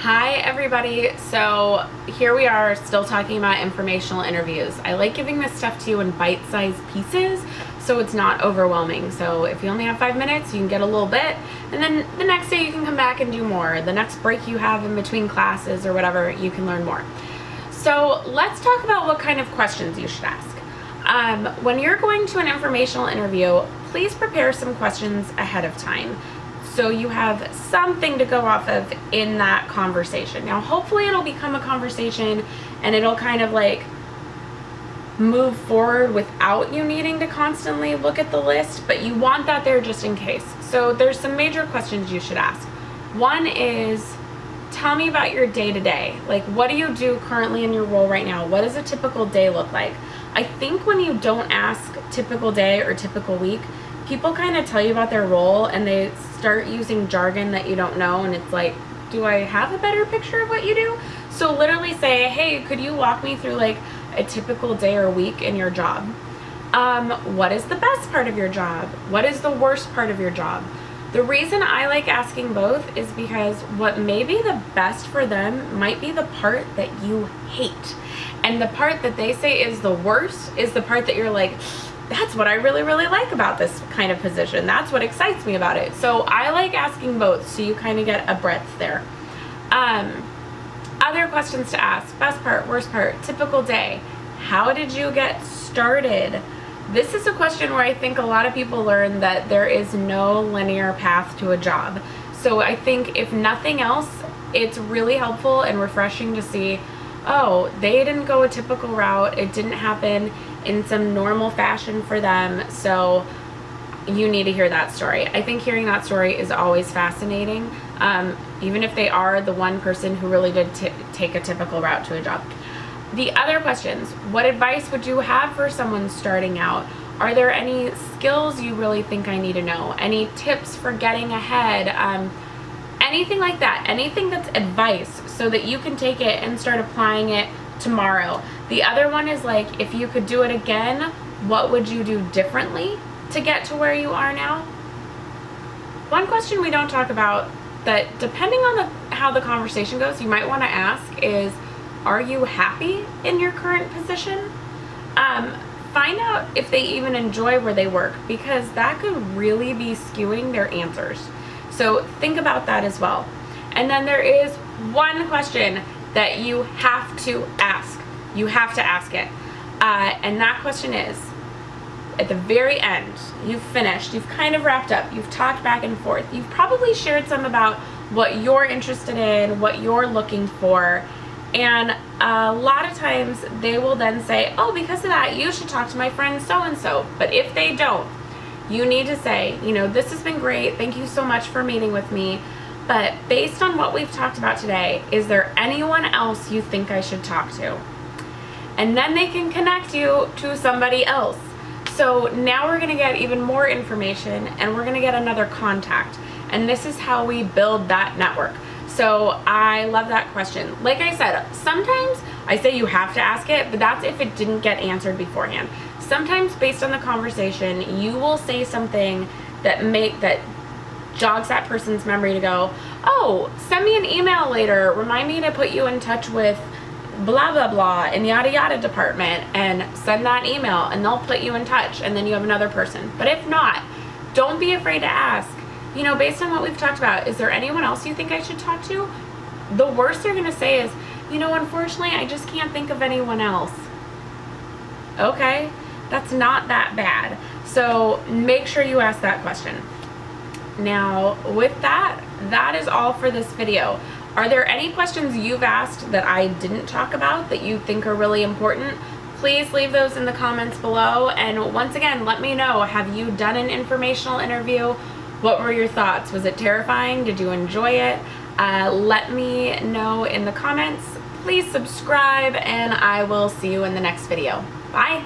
Hi everybody, so here we are still talking about informational interviews. I like giving this stuff to you in bite-sized pieces so it's not overwhelming. So if you only have 5 minutes, you can get a little bit, and then the next day you can come back and do more. The next break you have in between classes or whatever, you can learn more. So let's talk about what kind of questions you should ask. When you're going to an informational interview, please prepare some questions ahead of time, so you have something to go off of in that conversation. Now, hopefully it'll become a conversation and it'll kind of like move forward without you needing to constantly look at the list, but you want that there just in case. So there's some major questions you should ask. One is, tell me about your day-to-day. Like, what do you do currently in your role right now? What does a typical day look like? I think when you don't ask typical day or typical week, people kind of tell you about their role and they start using jargon that you don't know, and it's like, do I have a better picture of what you do? So literally say, hey, could you walk me through like a typical day or week in your job? What is the best part of your job? What is the worst part of your job? The reason I like asking both is because what may be the best for them might be the part that you hate. And the part that they say is the worst is the part that you're like, that's what I really, really like about this kind of position. That's what excites me about it. So I like asking both, so you kind of get a breadth there. Other questions to ask: best part, worst part, typical day. How did you get started? This is a question where I think a lot of people learn that there is no linear path to a job. So I think if nothing else, it's really helpful and refreshing to see, oh, they didn't go a typical route. It didn't happen in some normal fashion for them, so you need to hear that story. I think hearing that story is always fascinating, even if they are the one person who really did take a typical route to a job. The other questions: what advice would you have for someone starting out? Are there any skills you really think I need to know? Any tips for getting ahead? Anything like that, anything that's advice so that you can take it and start applying it tomorrow. The other one is like, if you could do it again, what would you do differently to get to where you are now? One question we don't talk about that, depending on how the conversation goes, you might want to ask is, are you happy in your current position? Find out if they even enjoy where they work, because that could really be skewing their answers. So think about that as well. And then there is one question that you have to ask. You have to ask it. And that question is, at the very end, you've finished, you've kind of wrapped up, you've talked back and forth, you've probably shared some about what you're interested in, what you're looking for, and a lot of times they will then say, oh, because of that, you should talk to my friend so-and-so. But if they don't, you need to say, you know, this has been great, thank you so much for meeting with me, but based on what we've talked about today, is there anyone else you think I should talk to? And then they can connect you to somebody else. So now we're gonna get even more information and we're gonna get another contact. And this is how we build that network. So I love that question. Like I said, sometimes I say you have to ask it, but that's if it didn't get answered beforehand. Sometimes based on the conversation, you will say something that jogs that person's memory to go, oh, send me an email later, remind me to put you in touch with blah blah blah in yada yada department, and send that email and they'll put you in touch, and then you have another person. But if not, don't be afraid to ask, you know, based on what we've talked about, is there anyone else you think I should talk to? The worst they're gonna say is, you know, unfortunately I just can't think of anyone else. Okay, that's not that bad. So make sure you ask that question. Now with that, that is all for this video. Are there any questions you've asked that I didn't talk about that you think are really important? Please leave those in the comments below. And once again, let me know, have you done an informational interview? What were your thoughts? Was it terrifying? Did you enjoy it? Let me know in the comments. Please subscribe, and I will see you in the next video. Bye.